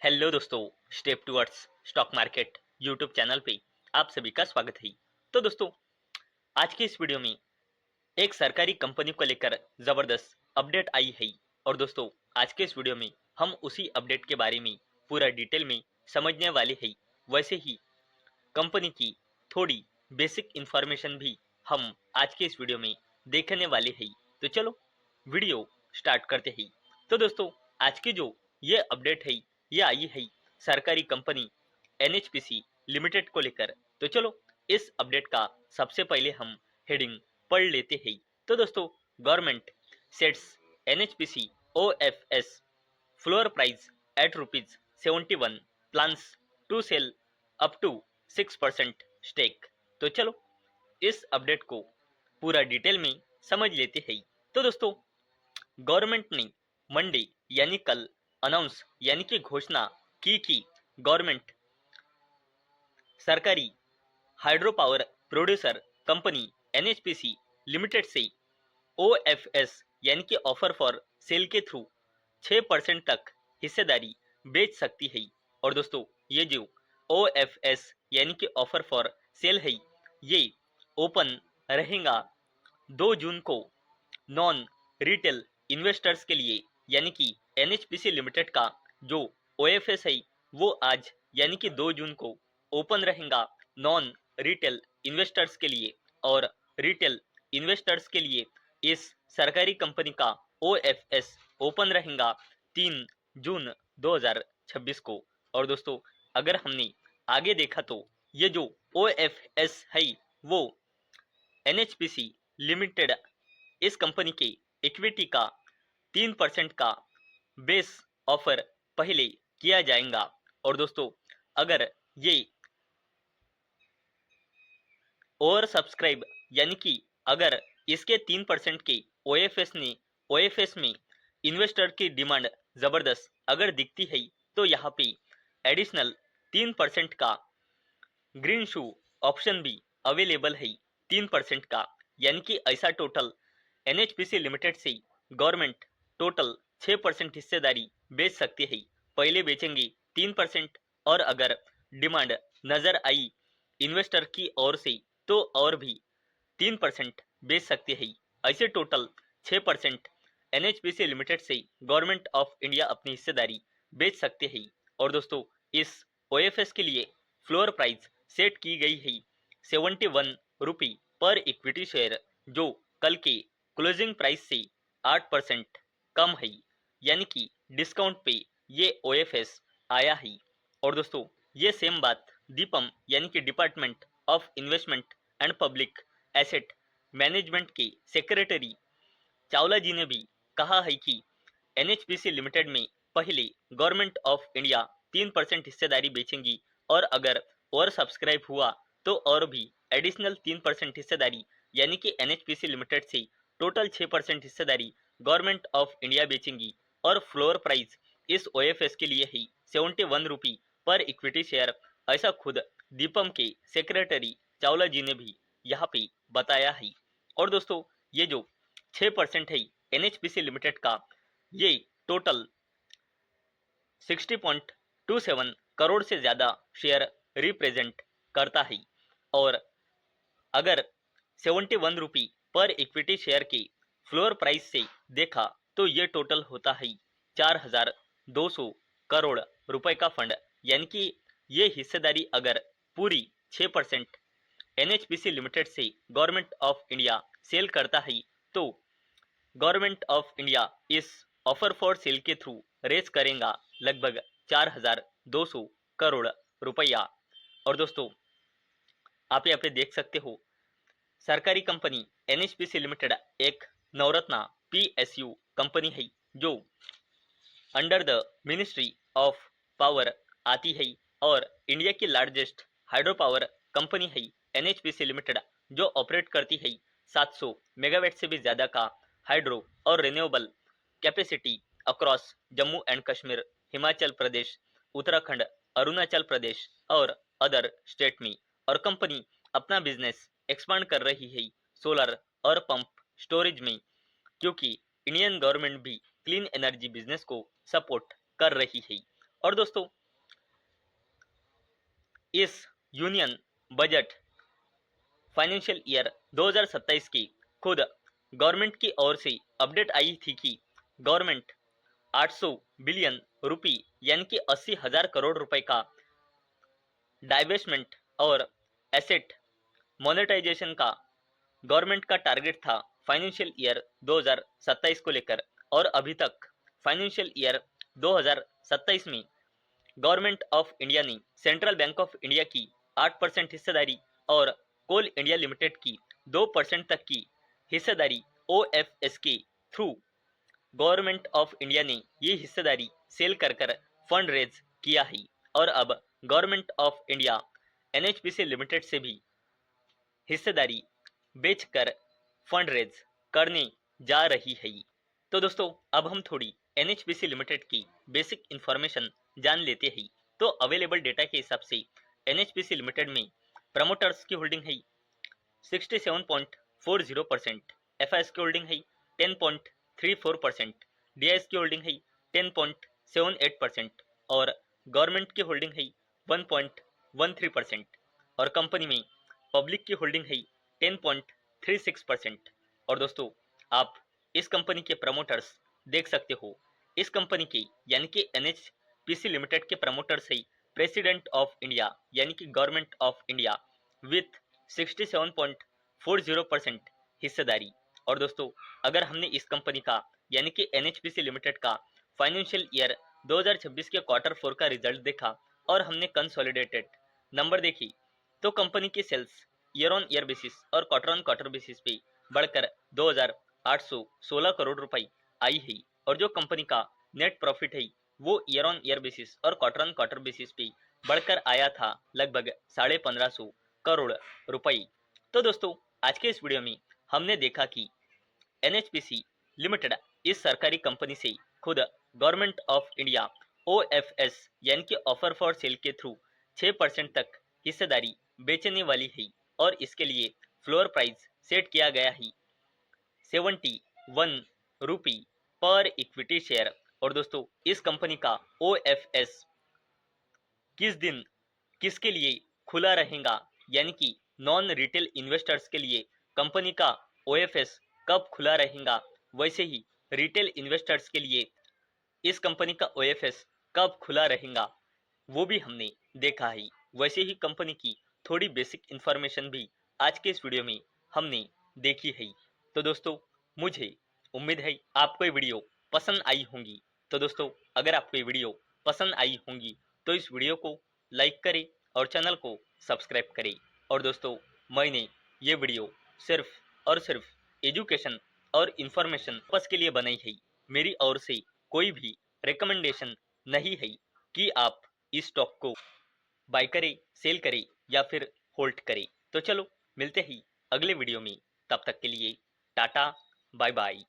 Hello दोस्तों, step towards stock market YouTube channel पे आप सभी का स्वागत है। तो दोस्तों, आज की इस वीडियो में एक सरकारी कंपनी को लेकर जबरदस्त अपडेट आई है। और दोस्तों, आज के इस वीडियो में हम उसी अपडेट के बारे में पूरा डिटेल में समझने वाले हैं। वैसे ही कंपनी की थोड़ी बेसिक इंफॉर्मेशन भी हम आज के इस वीडियो में देखने वाले हैं। तो चलो वीडियो स्टार्ट करते हैं। तो दोस्तों, आज की जो ये अपडेट है ये आई है सरकारी कंपनी एनएचपीसी लिमिटेड को लेकर। तो चलो इस अपडेट का सबसे पहले हम हेडिंग पढ़ लेते हैं। तो दोस्तों, government sets NHPC OFS floor price at ₹71 plans to sell up to 6% stake. तो चलो इस अपडेट को पूरा डिटेल में समझ लेते हैं। तो दोस्तों, गवर्नमेंट ने मंडे यानी कल अनाउंस यानी कि घोषणा की कि गवर्नमेंट सरकारी hydro power producer company NHPC limited से ओएफएस यानी कि ऑफर फॉर सेल के थ्रू 6% तक हिस्सेदारी बेच सकती है। और दोस्तों, ये जो ओएफएस यानी कि ऑफर फॉर सेल है ये ओपन रहेगा 2 जून को नॉन रिटेल इन्वेस्टर्स के लिए। यानी कि एनएचपीसी लिमिटेड का जो ओएफएस है वो आज यानी कि 2 जून को ओपन रहेगा नॉन रिटेल इन्वेस्टर्स के लिए, और रिटेल इन्वेस्टर्स के लिए इस सरकारी कंपनी का ओएफएस ओपन रहेगा 3 जून 2026 को। और दोस्तों, अगर हमने आगे देखा तो ये जो ओएफएस है वो एनएचपीसी लिमिटेड इस कंपनी के इक्विटी का 3% का बेस ऑफर पहले किया जाएगा। और दोस्तों, अगर ये ओवर सब्सक्राइब यानी कि अगर इसके 3% के ओएफएस में इन्वेस्टर की डिमांड जबरदस्त अगर दिखती है तो यहाँ पे एडिशनल 3% का ग्रीन शू ऑप्शन भी अवेलेबल है 3% का। यानी कि ऐसा टोटल एनएचपीसी लिमिटेड से गवर्नमेंट टोटल 6% हिस्सेदारी बेच सकती है। पहले बेचेंगे 3%, और अगर डिमांड नजर आई इन्वेस्टर की ओर से तो और भी 3% बेच सकते हैं। ऐसे टोटल 6% एनएचपीसी लिमिटेड से गवर्नमेंट ऑफ इंडिया अपनी हिस्सेदारी बेच सकते हैं। और दोस्तों, इस ओएफएस के लिए फ्लोर प्राइस सेट की गई है ₹71 पर इक्विटी शेयर, जो कल के क्लोजिंग प्राइस से 8% कम है। यानी कि डिस्काउंट पे ये ओएफएस आया है। और दोस्तों, ये सेम बात दीपम यानी कि department of investment and public asset management के सेक्रेटरी चावला जी ने भी कहा है कि एनएचपीसी लिमिटेड में पहले गवर्नमेंट ऑफ इंडिया 3% हिस्सेदारी बेचेंगी, और अगर और सब्सक्राइब हुआ तो और भी एडिशनल 3% हिस्सेदारी, यानी कि एनएचपीसी लिमिटेड से टोटल 6% हिस्सेदारी गवर्नमेंट ऑफ इंडिया बेचेंगी। और फ्लोर प्राइस इस ओएफएस के लिए ही ₹71 पर इक्विटी शेयर, ऐसा खुद दीपम के सेक्रेटरी चावला जी ने भी यहाँ पे बताया है। और दोस्तों, ये जो 6% है एनएचपीसी लिमिटेड का, ये टोटल 60.27 करोड़ से ज्यादा शेयर रिप्रेजेंट करता है। और अगर ₹71 पर इक्विटी शेयर के फ्लोर प्राइस से देखा तो ये टोटल होता है 4,200 करोड़ रुपए का फंड। यानी कि ये हिस्सेदारी अगर पूरी 6% एनएचपीसी लिमिटेड से गवर्नमेंट ऑफ इंडिया सेल करता है तो गवर्नमेंट ऑफ इंडिया इस ऑफर फॉर सेल के थ्रू रेज करेगा लगभग 4,200 करोड़ रुपया। और दोस्तों, आप यहाँ पे देख सकते हो सरकारी कंपनी एनएचपीसी लिमिटेड एक नवरत्ना पीएसयू कंपनी है जो under the ministry of power आती है, और इंडिया की लार्जेस्ट हाइड्रो पावर कंपनी है एनएचपीसी लिमिटेड, जो ऑपरेट करती है 700 मेगावाट से भी ज्यादा का हाइड्रो और renewable capacity across Jammu and Kashmir, Himachal Pradesh, Uttarakhand, Arunachal Pradesh और अदर स्टेट में। और कंपनी अपना बिजनेस एक्सपांड कर रही है सोलर और पंप स्टोरेज में, क्योंकि इंडियन गवर्नमेंट भी क्लीन एनर्जी बिजनेस को सपोर्ट कर रही है। और दोस्तों इस यूनियन बजट फाइनेंशियल ईयर 2027 की खुद गवर्नमेंट की ओर से अपडेट आई थी कि गवर्नमेंट 800 बिलियन रुपी यानी कि 80,000 करोड़ रुपए का डाइवेस्टमेंट और एसेट मोनेटाइजेशन का गवर्नमेंट का टारगेट था फाइनेंशियल ईयर 2027 को लेकर। और अभी तक फाइनेंशियल ईयर 2027 में गवर्नमेंट ऑफ इंडिया ने सेंट्रल बैंक ऑफ इंडिया की 8% हिस्सेदारी और कोल इंडिया लिमिटेड की 2% तक की हिस्सेदारी ओएफएस के थ्रू गवर्नमेंट ऑफ इंडिया ने ये हिस्सेदारी सेल कर फंड रेज किया है। और अब government of India NHPC limited से भी हिस्सेदारी बेचकर फंड रेज करने जा रही है। तो दोस्तों अब हम थोड़ी एनएचपीसी लिमिटेड की बेसिक इंफॉर्मेशन जान लेते हैं। तो अवेलेबल डेटा के हिसाब से एनएचपीसी लिमिटेड में प्रमोटर्स की होल्डिंग है 67.40%, एफआईएस की होल्डिंग है 10.34%, डीआईएस की होल्डिंग है 10.78% और गवर्नमेंट की होल्डिंग है 1.13% और कंपनी में पब्लिक की होल्डिंग है 10.36%। और दोस्तों आप इस कंपनी के प्रमोटर्स देख सकते हो। इस कंपनी के यानी कि एनएचपीसी लिमिटेड के प्रमोटर्स है प्रेसिडेंट ऑफ इंडिया यानी कि गवर्नमेंट ऑफ इंडिया विथ 67.40% हिस्सेदारी। और दोस्तों अगर हमने इस कंपनी का यानी कि एनएचपीसी लिमिटेड का फाइनेंशियल ईयर 2026 के Q4 का रिजल्ट देखा और हमने कंसोलिडेटेड नंबर देखी तो कंपनी की sales year on year basis और क्वार्टर ऑन क्वार्टर बेसिस पे बढ़कर 2,816 करोड़ रुपए आई है। और जो कंपनी का नेट प्रॉफिट है वो ईयर ऑन ईयर बेसिस और क्वार्टर ऑन क्वार्टर बेसिस पे बढ़कर आया था लगभग 1550 करोड़ रुपए। तो दोस्तों आज के इस वीडियो में हमने देखा कि एनएचपीसी लिमिटेड इस सरकारी कंपनी से खुद गवर्नमेंट ऑफ इंडिया ओएफएस यानी कि ऑफर फॉर सेल के थ्रू 6% तक हिस्सेदारी बेचने वाली है और इसके लिए फ्लोर प्राइस सेट किया गया है 71 रुपी पर इक्विटी शेयर। और दोस्तों इस कंपनी का ओएफएस किस दिन किसके लिए खुला रहेगा यानी कि नॉन रिटेल इन्वेस्टर्स के लिए कंपनी का ओएफएस कब खुला रहेगा, वैसे ही रिटेल इन्वेस्टर्स के लिए इस कंपनी का ओएफएस कब खुला रहेगा वो भी हमने देखा है। वैसे ही कंपनी की थोड़ी बेसिक इंफॉर्मेशन भी आज के इस वीडियो में हमने देखी है। तो दोस्तों मुझे उम्मीद है आपको ये वीडियो पसंद आई होंगी। तो दोस्तों अगर आपको ये वीडियो पसंद आई होंगी तो इस वीडियो को लाइक करें और चैनल को सब्सक्राइब करें। और दोस्तों मैंने ये वीडियो सिर्फ और सिर्फ एजुकेशन और इंफॉर्मेशन पर्पस के लिए बनाई है। मेरी ओर से कोई भी रिकमेंडेशन नहीं है कि आप इस स्टॉक को बाय करें, सेल करें या फिर होल्ड करें। तो चलो मिलते ही अगले वीडियो में, तब तक के लिए टाटा बाय बाय।